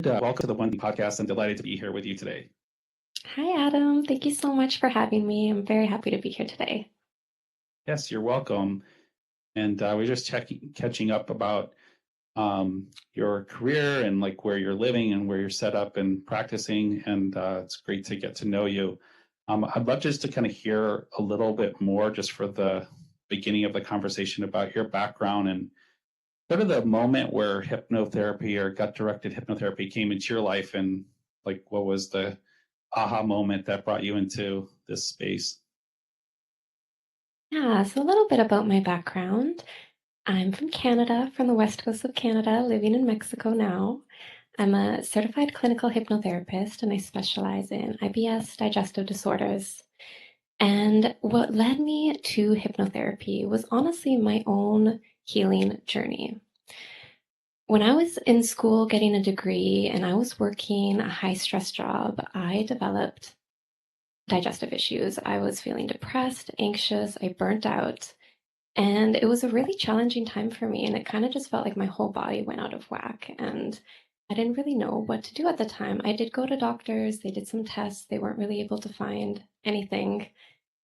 Welcome to the One Thing podcast. I'm delighted to be here with you today. Hi, Adam. Thank you so much for having me. I'm very happy to be here today. Yes, you're welcome. And we're just catching up about your career and like where you're living and where you're set up and practicing. And it's great to get to know you. I'd love just to kind of hear a little bit more just for the beginning of the conversation about your background and sort of the moment where hypnotherapy or gut-directed hypnotherapy came into your life, and like what was the aha moment that brought you into this space? Yeah, so a little bit about my background. I'm from Canada, from the west coast of Canada, living in Mexico now. I'm a certified clinical hypnotherapist and I specialize in IBS, digestive disorders. And what led me to hypnotherapy was honestly my own healing journey. When I was in school getting a degree and I was working a high stress job, I developed digestive issues. I was feeling depressed, anxious, I burnt out. And it was a really challenging time for me. And it kind of just felt like my whole body went out of whack. And I didn't really know what to do at the time. I did go to doctors, they did some tests, they weren't really able to find anything.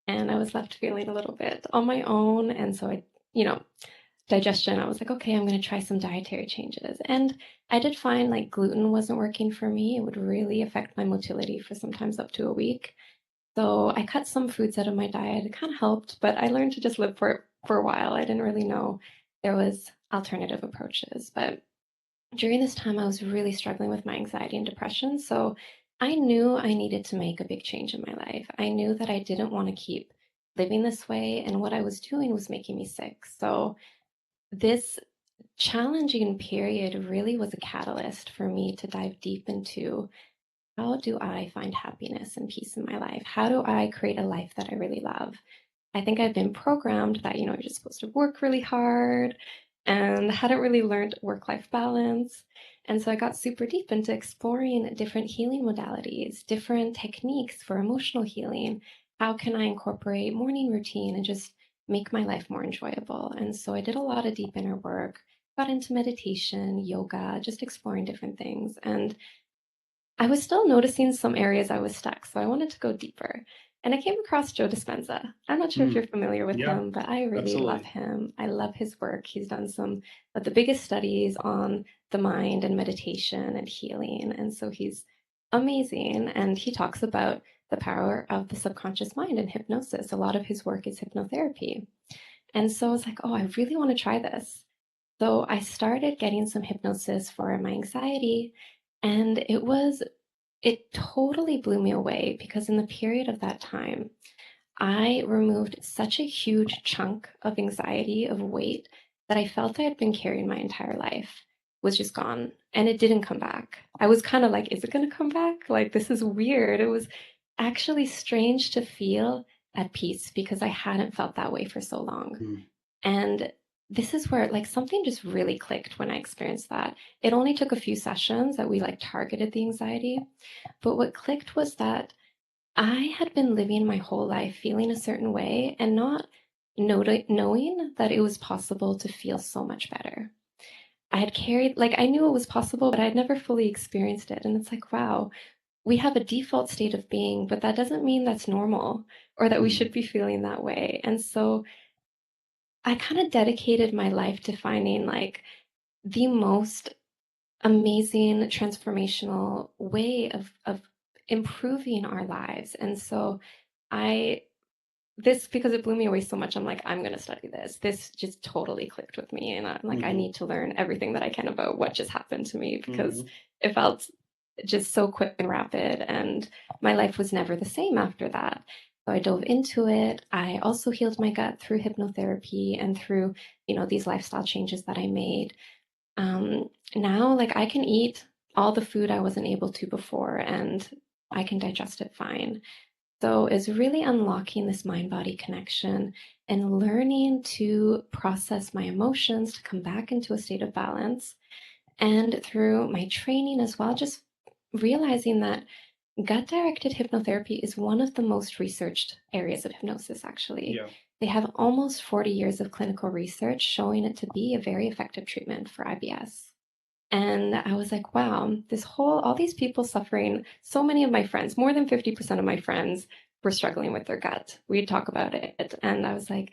And I was left feeling a little bit on my own. And so you know, digestion, I was like, okay, I'm going to try some dietary changes. And I did find like gluten wasn't working for me. It would really affect my motility for sometimes up to a week. So I cut some foods out of my diet. It kind of helped, but I learned to just live for it for a while. I didn't really know there was alternative approaches. But during this time, I was really struggling with my anxiety and depression. So I knew I needed to make a big change in my life. I knew that I didn't want to keep living this way, and what I was doing was making me sick. So this challenging period really was a catalyst for me to dive deep into how do I find happiness and peace in my life? How do I create a life that I really love? I think I've been programmed that, you're just supposed to work really hard and hadn't really learned work-life balance. And so I got super deep into exploring different healing modalities, different techniques for emotional healing. How can I incorporate morning routine and just make my life more enjoyable? And so I did a lot of deep inner work, got into meditation, yoga, just exploring different things. And I was still noticing some areas I was stuck, so I wanted to go deeper. And I came across Joe Dispenza. I'm not sure if you're Mm, familiar with yeah, him, but I really love absolutely. him. I love his work. He's done some of the biggest studies on the mind and meditation and healing. And so he's amazing. And he talks about the power of the subconscious mind and hypnosis. A lot of his work is hypnotherapy. And so I was like, oh, I really want to try this. So I started getting some hypnosis for my anxiety. And it totally blew me away because in the period of that time, I removed such a huge chunk of anxiety, of weight that I felt I had been carrying my entire life was just gone and it didn't come back. I was kind of like, is it going to come back? Like, this is weird. It was actually strange to feel at peace because I hadn't felt that way for so long. Mm, And this is where like something just really clicked when I experienced that. It only took a few sessions that we like targeted the anxiety. But what clicked was that I had been living my whole life feeling a certain way and not knowing that it was possible to feel so much better. I had carried, like, I knew it was possible, but I had never fully experienced it. And it's like, wow, we have a default state of being, but that doesn't mean that's normal or that we mm, should be feeling that way. And so I kind of dedicated my life to finding like the most amazing transformational way of improving our lives. And so I this because it blew me away so much, I'm like, I'm gonna study this. This just totally clicked with me. And I'm like, I mhm, need to learn everything that I can about what just happened to me because mhm. it felt just so quick and rapid. And my life was never the same after that. So I dove into it. I also healed my gut through hypnotherapy and through, these lifestyle changes that I made. Now, like I can eat all the food I wasn't able to before and I can digest it fine. So it's really unlocking this mind-body connection and learning to process my emotions to come back into a state of balance. And through my training as well, just realizing that gut-directed hypnotherapy is one of the most researched areas of hypnosis, actually. Yeah. They have almost 40 years of clinical research showing it to be a very effective treatment for IBS. And I was like, wow, all these people suffering, so many of my friends, more than 50% of my friends were struggling with their gut. We'd talk about it. And I was like,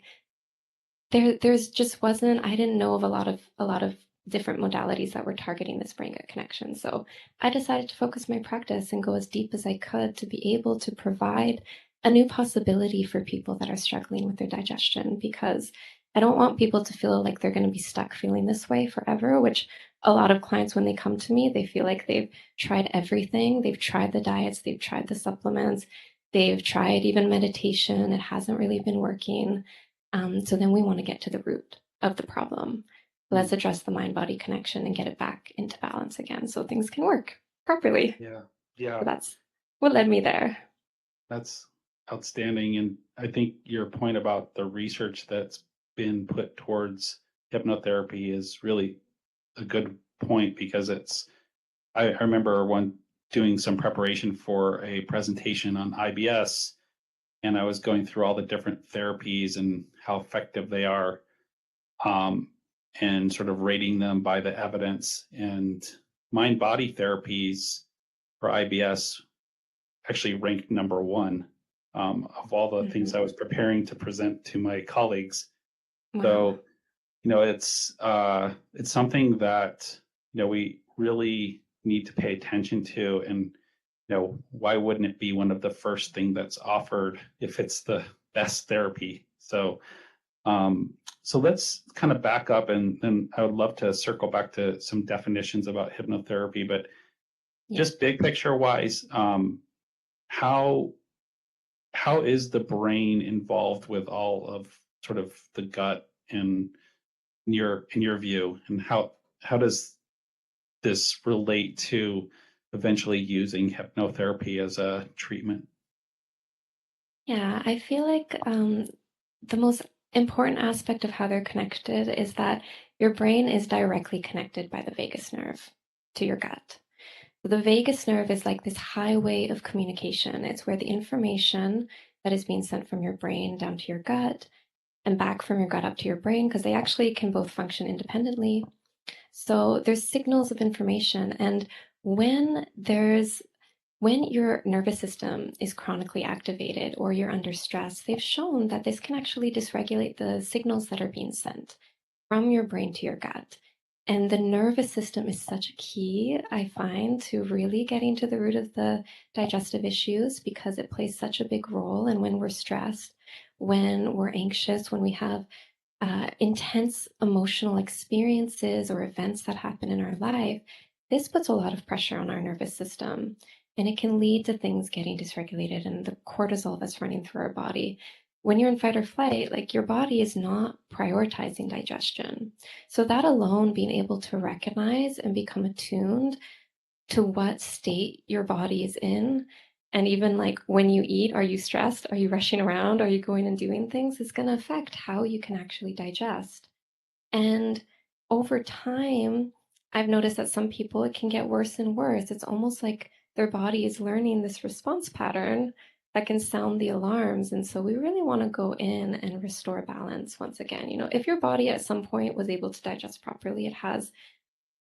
there's just wasn't, I didn't know of a lot of different modalities that were targeting this brain gut connection. So I decided to focus my practice and go as deep as I could to be able to provide a new possibility for people that are struggling with their digestion, because I don't want people to feel like they're going to be stuck feeling this way forever, which a lot of clients, when they come to me, they feel like they've tried everything. They've tried the diets, they've tried the supplements, they've tried even meditation. It hasn't really been working. So then we want to get to the root of the problem. Let's address the mind-body connection and get it back into balance again so things can work properly. Yeah. So Yeah. that's what led me there. That's outstanding. And I think your point about the research that's been put towards hypnotherapy is really a good point, because I remember doing some preparation for a presentation on IBS, and I was going through all the different therapies and how effective they are, um, and sort of rating them by the evidence. And mind body therapies for IBS actually ranked number one, of all the things I Mhm. was preparing to present to my colleagues. Wow. So, it's something that, we really need to pay attention to. And, why wouldn't it be one of the first thing that's offered if it's the best therapy? So let's kind of back up, and I would love to circle back to some definitions about hypnotherapy, but Yeah. just big picture wise, how how is the brain involved with all of sort of the gut in your view, and how does this relate to eventually using hypnotherapy as a treatment? Yeah. I feel like the most important aspect of how they're connected is that your brain is directly connected by the vagus nerve to your gut. The vagus nerve is like this highway of communication. It's where the information that is being sent from your brain down to your gut and back from your gut up to your brain, because they actually can both function independently. So there's signals of information. And when there's when your nervous system is chronically activated or you're under stress, they've shown that this can actually dysregulate the signals that are being sent from your brain to your gut. And the nervous system is such a key, I find, to really getting to the root of the digestive issues, because it plays such a big role. And when we're stressed, when we're anxious, when we have intense emotional experiences or events that happen in our life, this puts a lot of pressure on our nervous system. And it can lead to things getting dysregulated and the cortisol that's running through our body. When you're in fight or flight, like your body is not prioritizing digestion. So, that alone, being able to recognize and become attuned to what state your body is in. And even like when you eat, are you stressed? Are you rushing around? Are you going and doing things? It's going to affect how you can actually digest. And over time, I've noticed that some people, it can get worse and worse. It's almost like their body is learning this response pattern that can sound the alarms. And so we really want to go in and restore balance once again. If your body at some point was able to digest properly, it has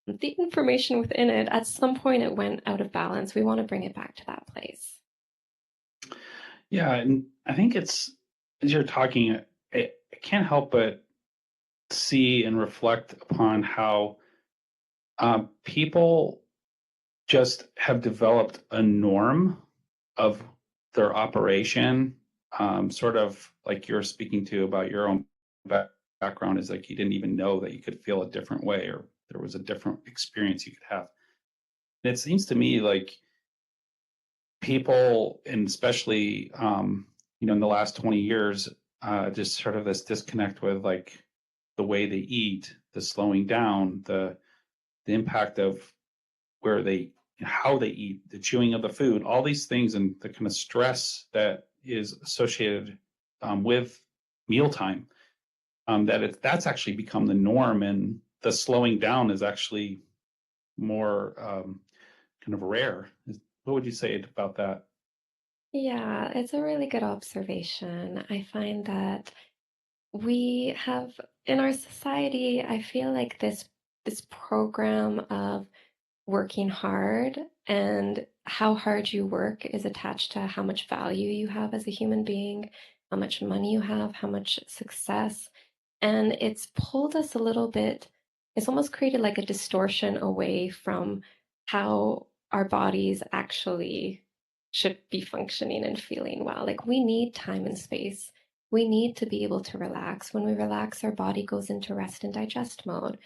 the information within it. At some point, it went out of balance. We want to bring it back to that place. Yeah, and I think it's, as you're talking, I can't help but see and reflect upon how, people just have developed a norm of their operation, sort of like you're speaking to about your own background, is like you didn't even know that you could feel a different way, or there was a different experience you could have. And it seems to me like people, and especially, in the last 20 years, just sort of this disconnect with like the way they eat, the slowing down, the impact of where they how they eat, the chewing of the food, all these things, and the kind of stress that is associated, with mealtime. That's actually become the norm, and the slowing down is actually more, kind of rare. What would you say about that? Yeah, it's a really good observation. I find that we have in our society, I feel like this program of working hard, and how hard you work is attached to how much value you have as a human being, how much money you have, how much success. And it's pulled us a little bit, it's almost created like a distortion away from how our bodies actually should be functioning and feeling well. Like we need time and space. We need to be able to relax. When we relax, our body goes into rest and digest mode.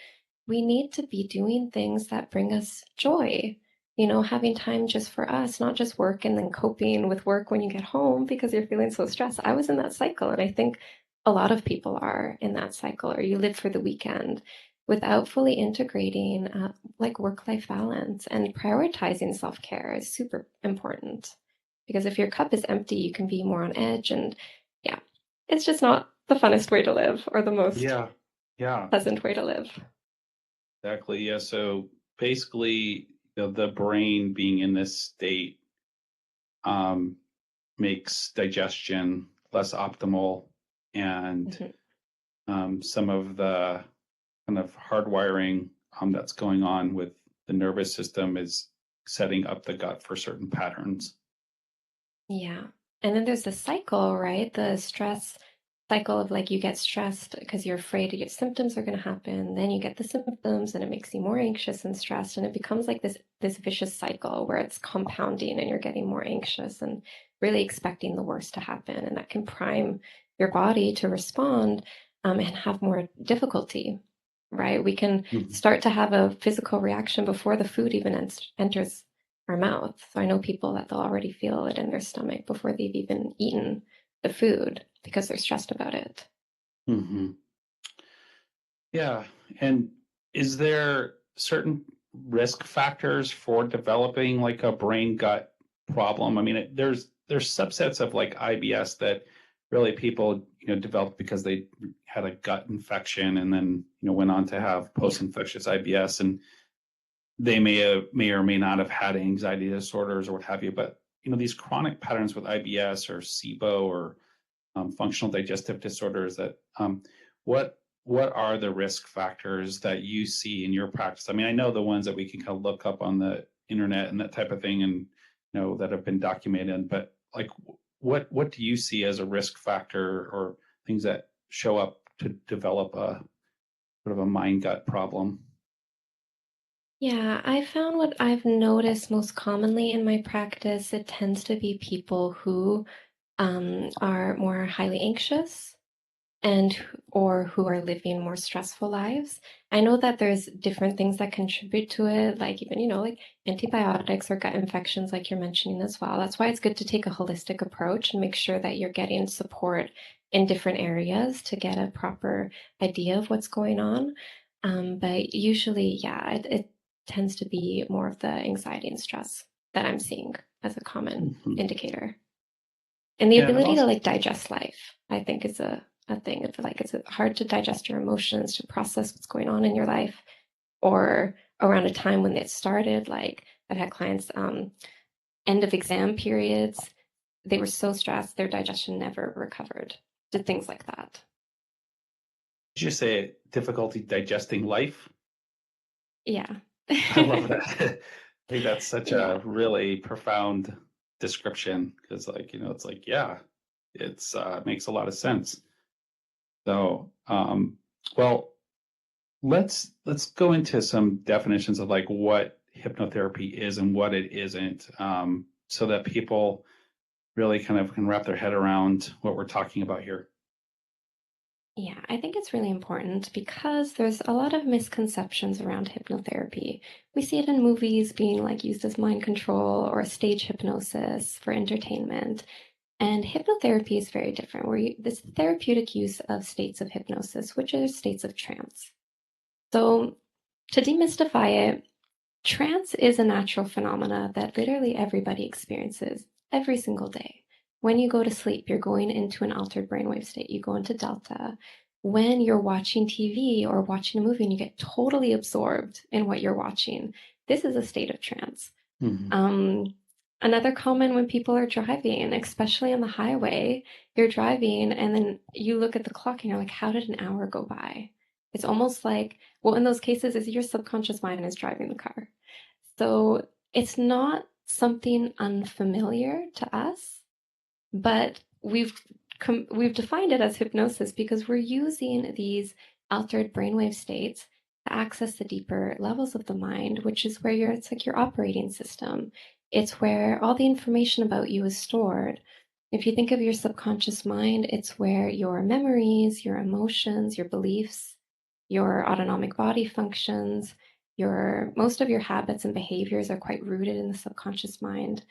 We need to be doing things that bring us joy, having time just for us, not just work and then coping with work when you get home because you're feeling so stressed. I was in that cycle, and I think a lot of people are in that cycle, or you live for the weekend without fully integrating like work-life balance. And prioritizing self-care is super important, because if your cup is empty, you can be more on edge. And yeah, it's just not the funnest way to live, or the most Yeah. Yeah. pleasant way to live. Exactly. Yeah. So basically, the brain being in this state um, makes digestion less optimal, and Mhm. some of the kind of hardwiring that's going on with the nervous system is setting up the gut for certain patterns. Yeah. And then there's the cycle, right? The stress cycle of like you get stressed because you're afraid your symptoms are going to happen. Then you get the symptoms and it makes you more anxious and stressed. And it becomes like this vicious cycle where it's compounding and you're getting more anxious and really expecting the worst to happen. And that can prime your body to respond and have more difficulty, right? We can Mhm. start to have a physical reaction before the food even enters our mouth. So I know people that they'll already feel it in their stomach before they've even eaten the food because they're stressed about it. Mhm. Yeah. And is there certain risk factors for developing like a brain gut problem? I mean, there's subsets of like IBS that really people develop because they had a gut infection and then went on to have Yeah. post-infectious IBS, and they may or may not have had anxiety disorders or what have you. But these chronic patterns with IBS or SIBO or functional digestive disorders, that what what are the risk factors that you see in your practice? I mean, I know the ones that we can kind of look up on the internet and that type of thing, and that have been documented. But like, what do you see as a risk factor, or things that show up to develop a sort of a mind gut problem? Yeah, I found what I've noticed most commonly in my practice, it tends to be people who are more highly anxious, and or who are living more stressful lives. I know that there's different things that contribute to it, like even, like antibiotics or gut infections, like you're mentioning as well. That's why it's good to take a holistic approach and make sure that you're getting support in different areas to get a proper idea of what's going on. But usually, yeah, it tends to be more of the anxiety and stress that I'm seeing as a common Mhm. indicator. And the Yeah, and ability to also, like digest life, I think, is a thing. It's like it's hard to digest your emotions, to process what's going on in your life, or around a time when it started. Like I've had clients, end of exam periods, they were so stressed, their digestion never recovered. Did things like that. did you say difficulty digesting life? Yeah. I love that. I think that's such Yeah. a really profound description, because, like, it's like, yeah, it's makes a lot of sense. So, well, let's go into some definitions of like what hypnotherapy is and what it isn't, so that people really kind of can wrap their head around what we're talking about here. Yeah, I think it's really important because there's a lot of misconceptions around hypnotherapy. We see it in movies being like used as mind control or stage hypnosis for entertainment. And hypnotherapy is very different, where this therapeutic use of states of hypnosis, which are states of trance. So, to demystify it, trance is a natural phenomena that literally everybody experiences every single day. When you go to sleep, you're going into an altered brainwave state. You go into delta. When you're watching TV or watching a movie and you get totally absorbed in what you're watching, this is a state of trance. Mhm. Um, Another common when people are driving, especially on the highway, you're driving and then you look at the clock and you're like, how did an hour go by? It's almost like, well, in those cases, is your subconscious mind is driving the car. So it's not something unfamiliar to us, but we've defined it as hypnosis because we're using these altered brainwave states to access the deeper levels of the mind, which is where it's like your operating system. It's where all the information about you is stored. If you think of your subconscious mind, it's where your memories, your emotions, your beliefs, your autonomic body functions, your most of your habits and behaviors are quite rooted in the subconscious mind.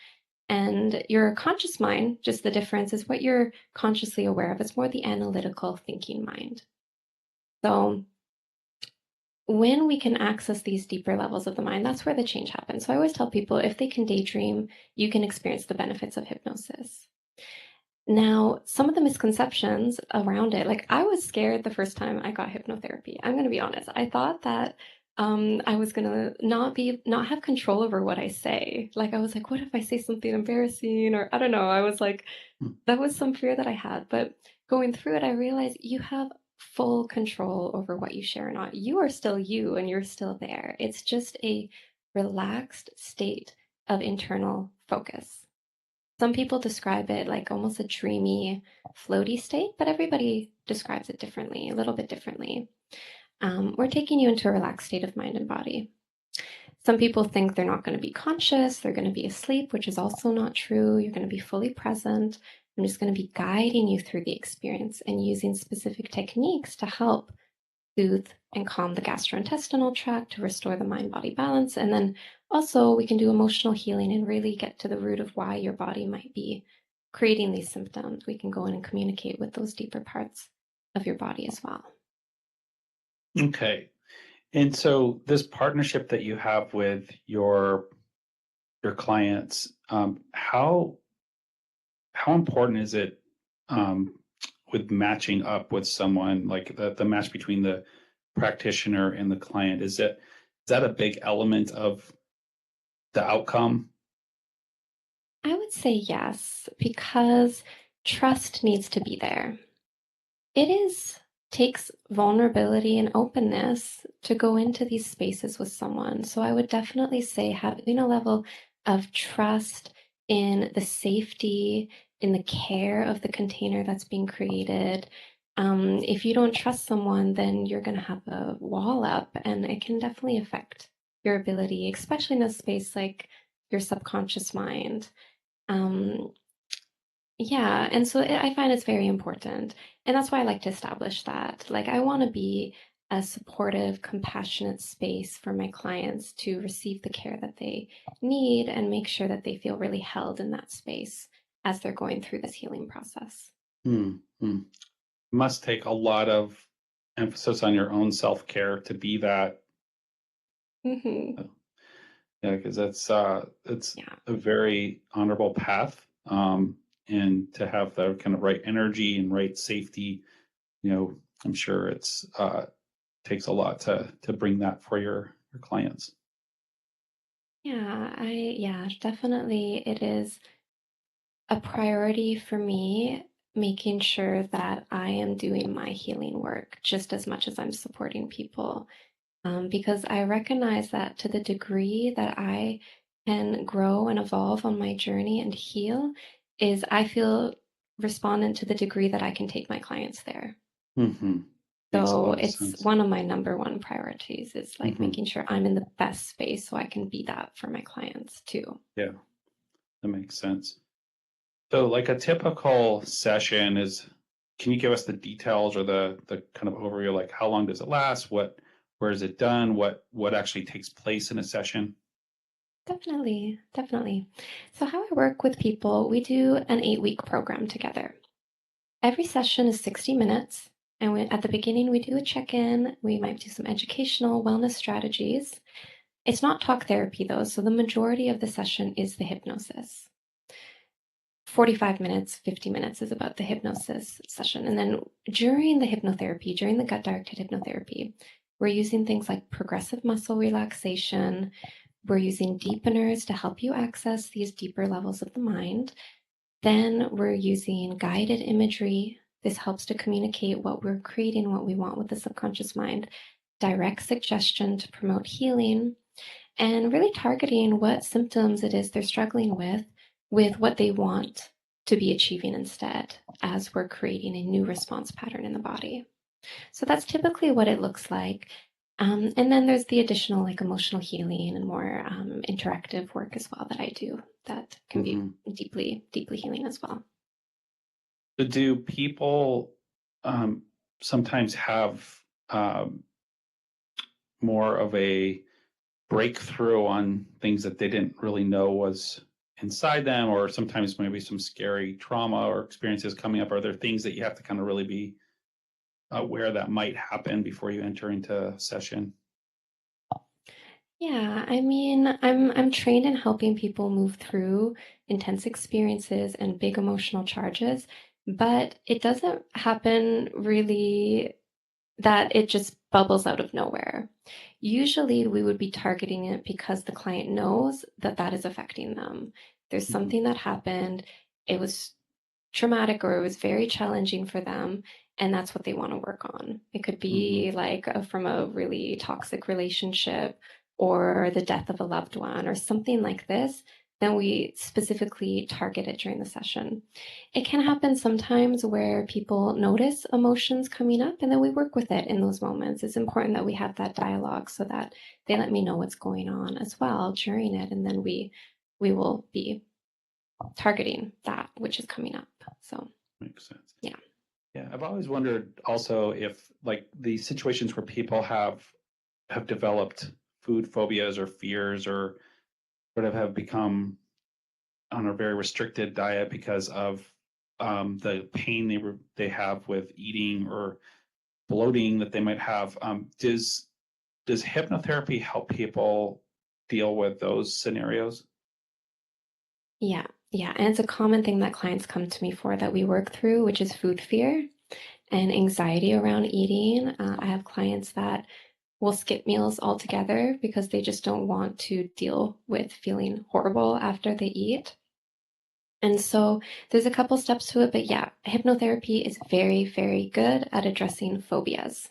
And your conscious mind, just the difference is what you're consciously aware of. It's more the analytical thinking mind. So when we can access these deeper levels of the mind, that's where the change happens. So I always tell people if they can daydream, you can experience the benefits of hypnosis. Now, some of the misconceptions around it, like I was scared the first time I got hypnotherapy. I'm going to be honest. I thought that I was going to not have control over what I say. Like I was like, what if I say something embarrassing? Or I don't know. I was like, Hmm. that was some fear that I had. But going through it, I realized you have full control over what you share or not. You are still you and you're still there. It's just a relaxed state of internal focus. Some people describe it like almost a dreamy, floaty state, but everybody describes it differently, a little bit differently. We're taking you into a relaxed state of mind and body. Some people think they're not going to be conscious, they're going to be asleep, which is also not true. You're going to be fully present. I'm just going to be guiding you through the experience and using specific techniques to help soothe and calm the gastrointestinal tract to restore the mind body balance. And then also, we can do emotional healing and really get to the root of why your body might be creating these symptoms. We can go in and communicate with those deeper parts of your body as well. Okay. And so this partnership that you have with your clients, how important is it um, with matching up with someone, like the match between the practitioner and the client? Is that a big element of the outcome? I would say yes, because trust needs to be there. It takes vulnerability and openness to go into these spaces with someone. So I would definitely say having a level of trust in the safety, in the care of the container that's being created. If you don't trust someone, then you're going to have a wall up, and it can definitely affect your ability, especially in a space like your subconscious mind. Um, yeah, and so I find it's very important. And that's why I like to establish that. Like, I want to be a supportive, compassionate space for my clients to receive the care that they need and make sure that they feel really held in that space as they're going through this healing process. Hmm. Hmm. Must take a lot of emphasis on your own self-care to be that. Hmm. uh, Yeah, because it's Yeah. a very honorable path, and to have the kind of right energy and right safety, I'm sure it's takes a lot to bring that for your clients. Yeah, definitely it is a priority for me, making sure that I am doing my healing work just as much as I'm supporting people. Because I recognize that to the degree that I can grow and evolve on my journey and heal, is I feel respondent to the degree that I can take my clients there. Hmm. Makes a So lot of it's sense. one of my number one priorities is like Hmm. making sure I'm in the best space so I can be that for my clients too. Yeah, that makes sense. So, like a typical session is, can you give us the details or the kind of overview, like how long does it last? Where is it done? What actually takes place in a session? Definitely, definitely. So how I work with people, we do an 8-week program together. Every session is 60 minutes. And at the beginning, we do a check in. We might do some educational wellness strategies. It's not talk therapy, though. So the majority of the session is the hypnosis. 45 minutes, 50 minutes is about the hypnosis session. And then during the hypnotherapy, during the gut directed hypnotherapy, we're using things like progressive muscle relaxation. We're using deepeners to help you access these deeper levels of the mind. Then we're using guided imagery This helps to communicate what we're creating, what we want with the subconscious mind, direct suggestion to promote healing, and really targeting what symptoms it is they're struggling with what they want to be achieving instead, as we're creating a new response pattern in the body. So that's typically what it looks like. And then there's the additional like emotional healing and more interactive work as well that I do that can be deeply, deeply healing as well. So do people sometimes have more of a breakthrough on things that they didn't really know was inside them, or sometimes maybe some scary trauma or experiences coming up? Are there things that you have to kind of really be aware that might happen before you enter into a session? Yeah, I mean, I'm trained in helping people move through intense experiences and big emotional charges, but it doesn't happen really that it just bubbles out of nowhere. Usually, we would be targeting it because the client knows that that is affecting them. There's something that happened, it was traumatic or it was very challenging for them, and that's what they want to work on. It could be like from a really toxic relationship or the death of a loved one or something like this. Then we specifically target it during the session. It can happen sometimes where people notice emotions coming up and then we work with it in those moments. It's important that we have that dialogue so that they let me know what's going on as well during it, and then we will be targeting that which is coming up. So Makes sense. yeah. Yeah, I've always wondered also if like the situations where people have developed food phobias or fears, or sort of have become on a very restricted diet because of the pain they have with eating or bloating that they might have. Does hypnotherapy help people deal with those scenarios? Yeah. Yeah. And it's a common thing that clients come to me for that we work through, which is food fear and anxiety around eating. I have clients that will skip meals altogether because they just don't want to deal with feeling horrible after they eat. And so there's a couple steps to it, but yeah, hypnotherapy is very, very good at addressing phobias.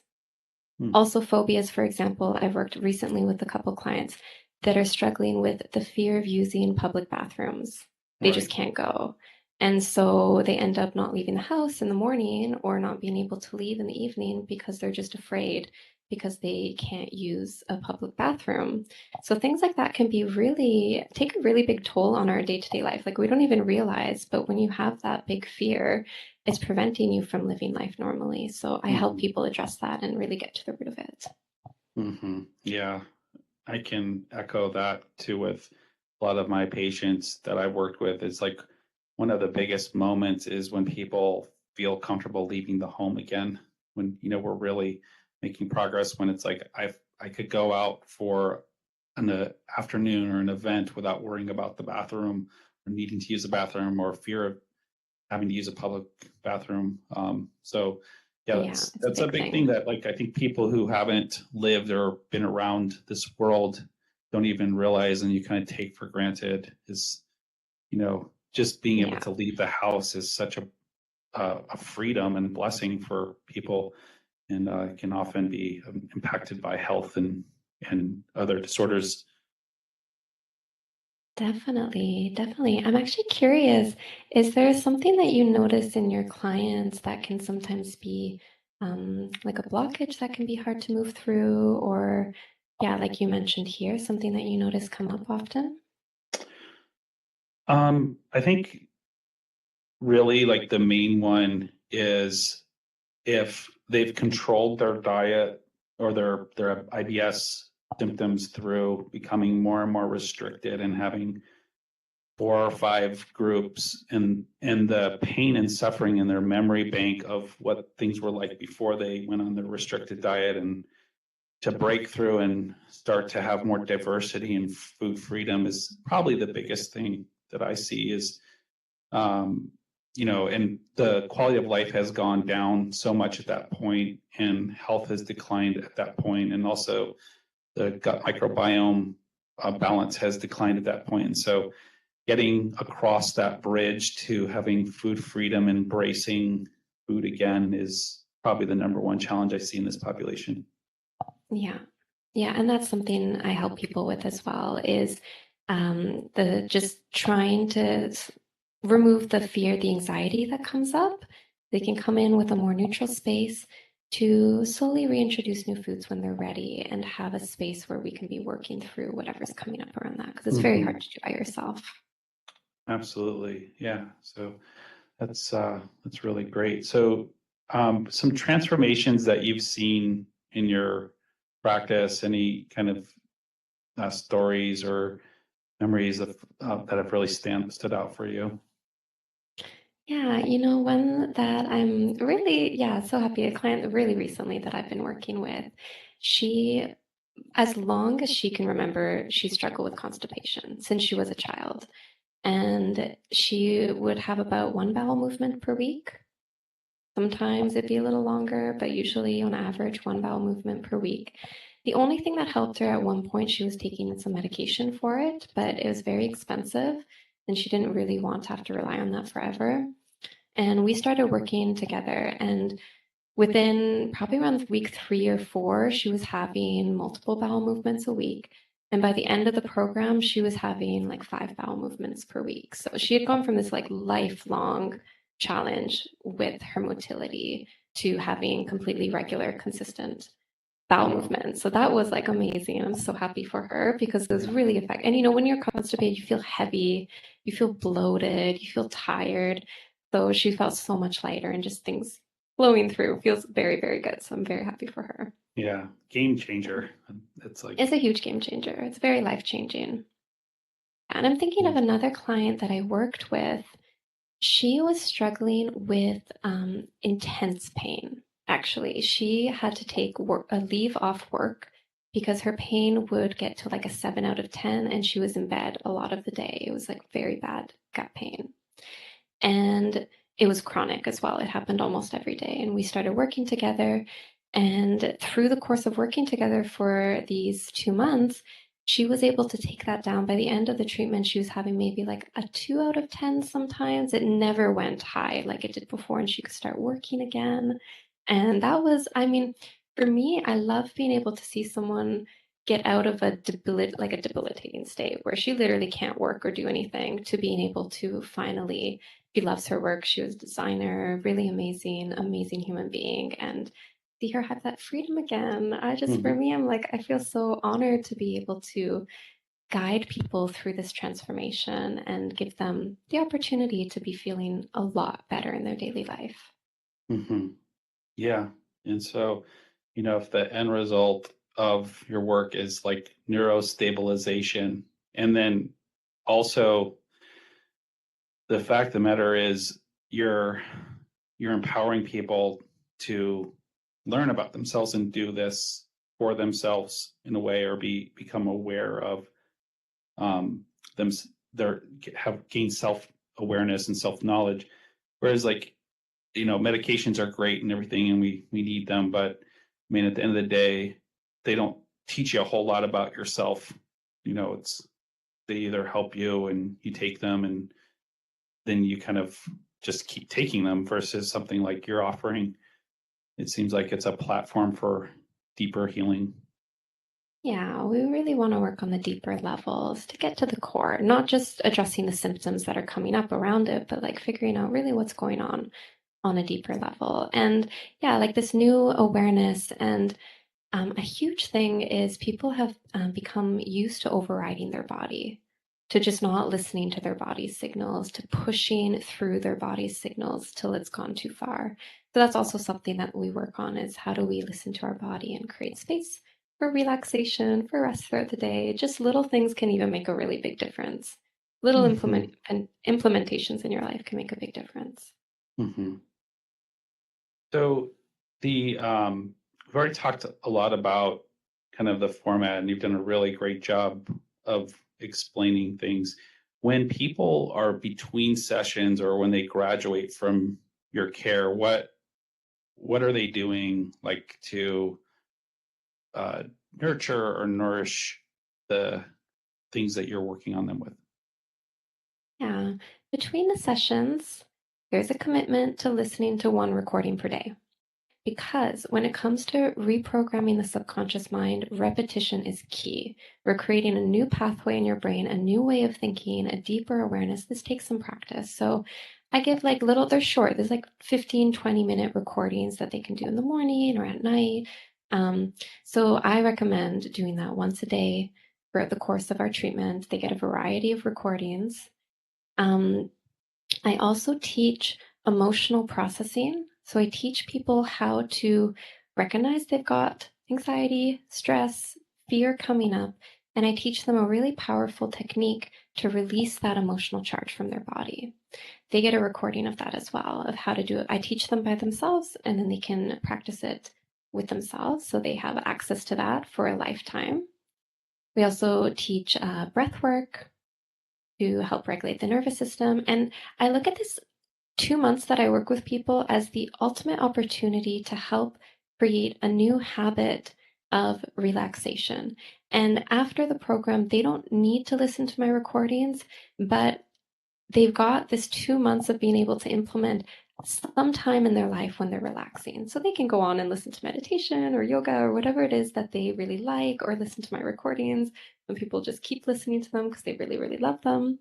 Also, phobias, for example, I've worked recently with a couple clients that are struggling with the fear of using public bathrooms. They just Right. can't go. And so they end up not leaving the house in the morning or not being able to leave in the evening because they're just afraid because they can't use a public bathroom. So things like that can be really take a really big toll on our day-to-day life. Like we don't even realize, but when you have that big fear, it's preventing you from living life normally. So I help people address that and really get to the root of it. Yeah, I can echo that too with a lot of my patients that I've worked with. It's like one of the biggest moments is when people feel comfortable leaving the home again, when we're really making progress, when it's like I could go out for an afternoon or an event without worrying about the bathroom or needing to use the bathroom or fear of having to use a public bathroom. So yeah, Yeah, it's a that's a big big thing thing. that like I think people who haven't lived or been around this world don't even realize, and you kind of take for granted, is just being able Yeah, to leave the house is such a freedom and blessing for people, and can often be impacted by health and other disorders. definitely. Definitely. I'm actually curious, is there something that you notice in your clients that can sometimes be like a blockage that can be hard to move through? Or, yeah, like you mentioned here, something that you notice come up often? I think really like the main one is if they've controlled their diet or their IBS symptoms through becoming more and more restricted and having 4 or 5 groups, and the pain and suffering in their memory bank of what things were like before they went on the restricted diet, and to break through and start to have more diversity and food freedom is probably the biggest thing that I see is um, and the quality of life has gone down so much at that point, and health has declined at that point, and also the gut microbiome balance has declined at that point. And so, getting across that bridge to having food freedom, embracing food again is probably the number one challenge I see in this population. Yeah. Yeah. And that's something I help people with as well is the just trying to remove the fear, the anxiety that comes up. They can come in with a more neutral space to slowly reintroduce new foods when they're ready and have a space where we can be working through whatever's coming up around that because it's very hard to do by yourself. Absolutely. Yeah. So that's really great. So some transformations that you've seen in your practice, any kind of stories or memories of that have really stood out for you? Yeah, one that I'm really, yeah, so happy. A client really recently that I've been working with, she, as long as she can remember, she struggled with constipation since she was a child. And she would have about one bowel movement per week. Sometimes it'd be a little longer, but usually on average, one bowel movement per week. The only thing that helped her at one point, she was taking some medication for it, but it was very expensive and she didn't really want to have to rely on that forever. And we started working together. And within probably around week 3 or 4, she was having multiple bowel movements a week. And by the end of the program, she was having like 5 bowel movements per week. So she had gone from this like lifelong challenge with her motility to having completely regular, consistent bowel movements. So that was like amazing. I'm so happy for her because it was really effective. And when you're constipated, you feel heavy, you feel bloated, you feel tired. So she felt so much lighter and just things flowing through feels very, very good. So I'm very happy for her. Yeah, game changer. It's like, It's a huge game changer. It's very life changing. And I'm thinking of another client that I worked with. She was struggling with intense pain. Actually, she had to take a leave off work because her pain would get to like a 7 out of 10, and she was in bed a lot of the day. It was like very bad gut pain. And it was chronic as well. It happened almost every day. And we started working together. And through the course of working together for these 2 months, she was able to take that down. By the end of the treatment, she was having maybe like a 2 out of 10 sometimes. It never went high like it did before, and she could start working again. And that was, I mean, for me, I love being able to see someone get out of a debilitating state where she literally can't work or do anything to being able to finally, she loves her work. She was a designer, really amazing, amazing human being. And see her have that freedom again. For me, I'm like, I feel so honored to be able to guide people through this transformation and give them the opportunity to be feeling a lot better in their daily life. yeah. And so, if the end result of your work is like neurostabilization, and then also the fact of the matter is you're empowering people to learn about themselves and do this for themselves in a way, or become aware of them, their have gained self-awareness and self-knowledge. Whereas like, medications are great and everything, and we need them, but I mean, at the end of the day, they don't teach you a whole lot about yourself. It's, they either help you and you take them, and then you kind of just keep taking them, versus something like you're offering. It seems like it's a platform for deeper healing. Yeah, we really want to work on the deeper levels to get to the core, not just addressing the symptoms that are coming up around it, but like figuring out really what's going on a deeper level. And yeah, like this new awareness. And a huge thing is people have become used to overriding their body, to just not listening to their body's signals, to pushing through their body's signals till it's gone too far. So that's also something that we work on, is how do we listen to our body and create space for relaxation, for rest throughout the day. Just little things can even make a really big difference. Little implementations in your life can make a big difference. Mm-hmm. So we've already talked a lot about kind of the format, and you've done a really great job of explaining things. When people are between sessions, or when they graduate from your care, what are they doing, like, to uh, nurture or nourish the things that you're working on them with? Yeah. Between the sessions, there's a commitment to listening to one recording per day. Because when it comes to reprogramming the subconscious mind, repetition is key. We're creating a new pathway in your brain, a new way of thinking, a deeper awareness. This takes some practice. So I give like little, they're short. There's like 15, 20-minute recordings that they can do in the morning or at night. So I recommend doing that once a day throughout the course of our treatment. They get a variety of recordings. I also teach emotional processing. So I teach people how to recognize they've got anxiety, stress, fear coming up, and I teach them a really powerful technique to release that emotional charge from their body. They get a recording of that as well, of how to do it. I teach them by themselves, and then they can practice it with themselves. So they have access to that for a lifetime. We also teach breath work to help regulate the nervous system. And I look at this 2 months that I work with people as the ultimate opportunity to help create a new habit of relaxation. And after the program, they don't need to listen to my recordings, but they've got this 2 months of being able to implement some time in their life when they're relaxing. So they can go on and listen to meditation or yoga or whatever it is that they really like, or listen to my recordings. And people just keep listening to them because they really, really love them.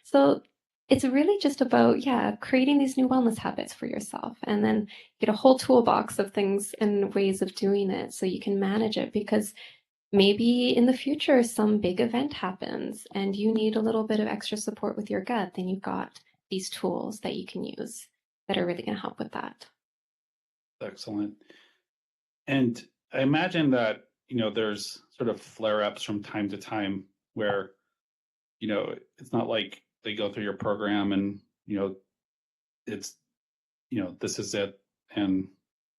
So it's really just about, creating these new wellness habits for yourself, and then get a whole toolbox of things and ways of doing it so you can manage it, because maybe in the future some big event happens and you need a little bit of extra support with your gut. Then you've got these tools that you can use that are really going to help with that. Excellent. And I imagine that, there's sort of flare-ups from time to time where, it's not like they go through your program and, it's, this is it. And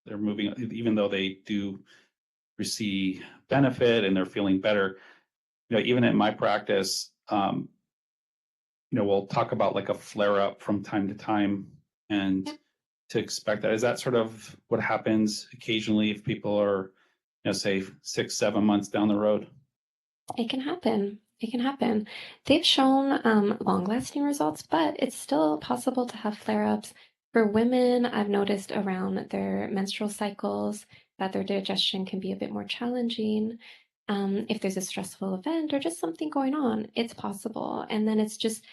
they're moving, even though they do receive benefit and they're feeling better. Even in my practice, we'll talk about like a flare up from time to time, and to expect that. Is that sort of what happens occasionally if people are, say 6, 7 months down the road? It can happen. It can happen. They've shown long-lasting results, but it's still possible to have flare-ups. For women, I've noticed around their menstrual cycles that their digestion can be a bit more challenging. If there's a stressful event or just something going on, it's possible. And then it's just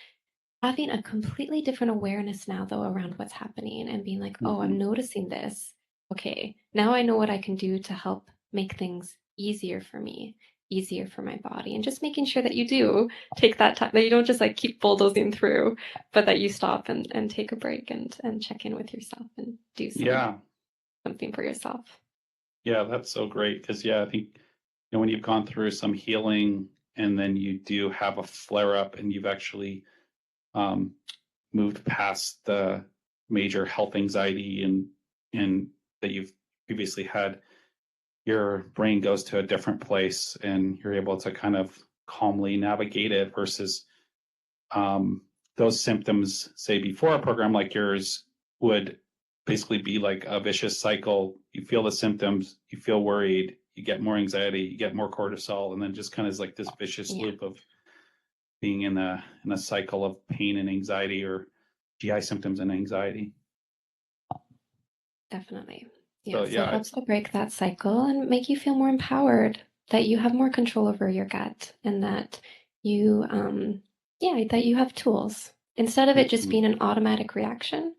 having a completely different awareness now, though, around what's happening and being like, oh, I'm noticing this. Okay, now I know what I can do to help make things easier for me, easier for my body, and just making sure that you do take that time, that you don't just like keep bulldozing through, but that you stop and take a break and check in with yourself and do something for yourself. Yeah, that's so great. Because I think when you've gone through some healing and then you do have a flare up and you've actually um, moved past the major health anxiety and that you've previously had, your brain goes to a different place and you're able to kind of calmly navigate it, versus those symptoms, say before a program like yours, would basically be like a vicious cycle. You feel the symptoms, you feel worried, you get more anxiety, you get more cortisol, and then just kind of is like this vicious loop of being in a cycle of pain and anxiety, or GI symptoms and anxiety. Definitely. So So it helps to break that cycle and make you feel more empowered, that you have more control over your gut, and that you, that you have tools. Instead of it just being an automatic reaction,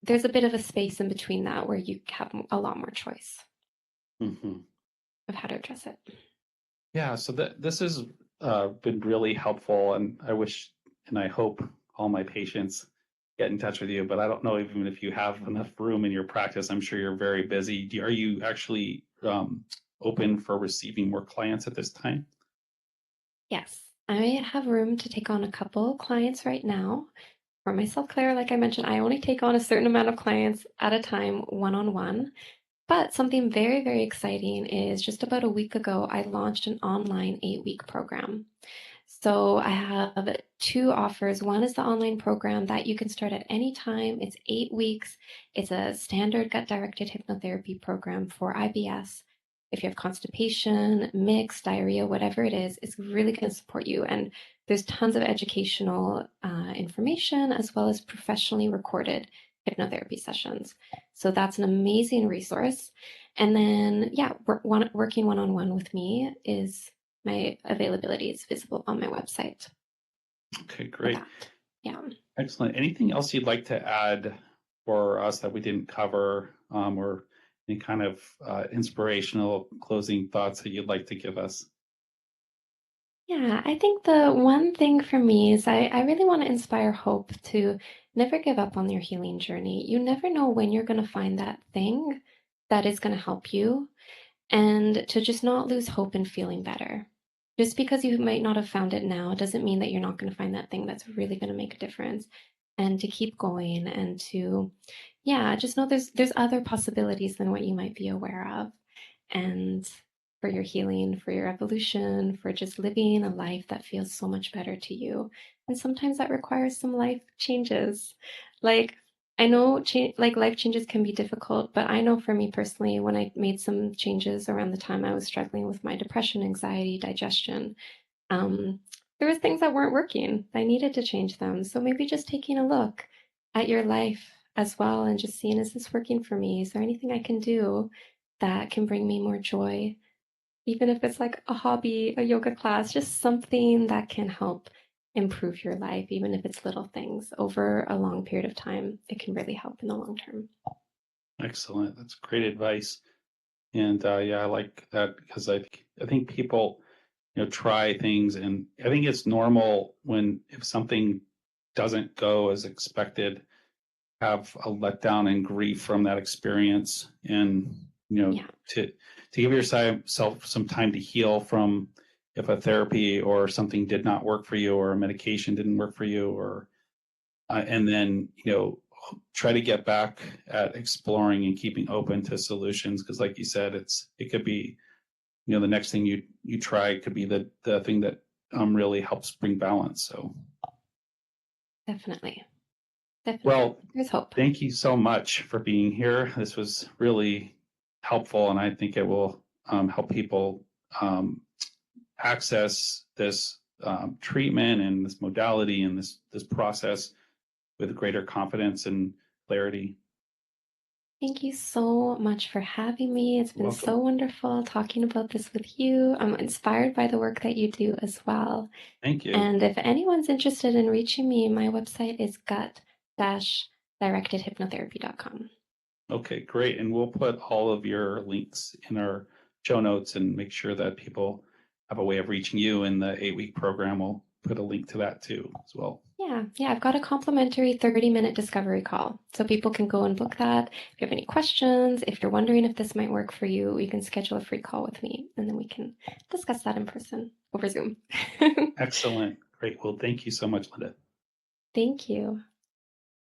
there's a bit of a space in between that where you have a lot more choice of how to address it. Yeah, so this has been really helpful, and I wish and I hope all my patients get in touch with you, but I don't know even if you have enough room in your practice. I'm sure you're very busy. Are you actually open for receiving more clients at this time? Yes, I have room to take on a couple clients right now. For myself, Claire, like I mentioned, I only take on a certain amount of clients at a time, one-on-one. But something very, very exciting is just about a week ago, I launched an online 8-week program. So I have 2 offers. One is the online program that you can start at any time. It's 8 weeks. It's a standard gut-directed hypnotherapy program for IBS. If you have constipation, mixed, diarrhea, whatever it is, it's really going to support you. And there's tons of educational information, as well as professionally recorded hypnotherapy sessions. So that's an amazing resource. And then, yeah, working one-on-one with me is my availability is visible on my website Okay, for great. that. Yeah. Excellent. Anything else you'd like to add for us that we didn't cover, or any kind of inspirational closing thoughts that you'd like to give us? Yeah, I think the one thing for me is I really want to inspire hope to never give up on your healing journey. You never know when you're going to find that thing that is going to help you, and to just not lose hope in feeling better. Just because you might not have found it now doesn't mean that you're not going to find that thing that's really going to make a difference. And to keep going and to, yeah, just know there's other possibilities than what you might be aware of. And for your healing, for your evolution, for just living a life that feels so much better to you. And sometimes that requires some life changes. Like, I know like life changes can be difficult, but I know for me personally, when I made some changes around the time I was struggling with my depression, anxiety, digestion, um, there was things that weren't working. I needed to change them. So maybe just taking a look at your life as well and just seeing, is this working for me? Is there anything I can do that can bring me more joy? Even if it's like a hobby, a yoga class, just something that can help improve your life, even if it's little things over a long period of time, it can really help in the long term. Excellent. That's great advice. And yeah, I like that because I think people, try things, and I think it's normal when if something doesn't go as expected, have a letdown and grief from that experience, and Yeah. to give yourself some time to heal from if a therapy or something did not work for you, or a medication didn't work for you, or and then try to get back at exploring and keeping open to solutions, because like you said, it could be the next thing you try could be the thing that really helps bring balance. So Definitely. Definitely. well, There's hope. thank you so much for being here. This was really helpful, and I think it will help people um, access this treatment and this modality and this process with greater confidence and clarity. Thank you so much for having me. It's You're been so welcome. wonderful talking about this with you. I'm inspired by the work that you do as well. Thank you. And if anyone's interested in reaching me, my website is gut-directedhypnotherapy.com. Okay, great. And we'll put all of your links in our show notes and make sure that people have a way of reaching you in the 8-week program. We'll put a link to that too as well. Yeah, I've got a complimentary 30-minute discovery call. So people can go and book that. If you have any questions, if you're wondering if this might work for you, you can schedule a free call with me and then we can discuss that in person over Zoom. Excellent. Great. Well, thank you so much, Linda. Thank you.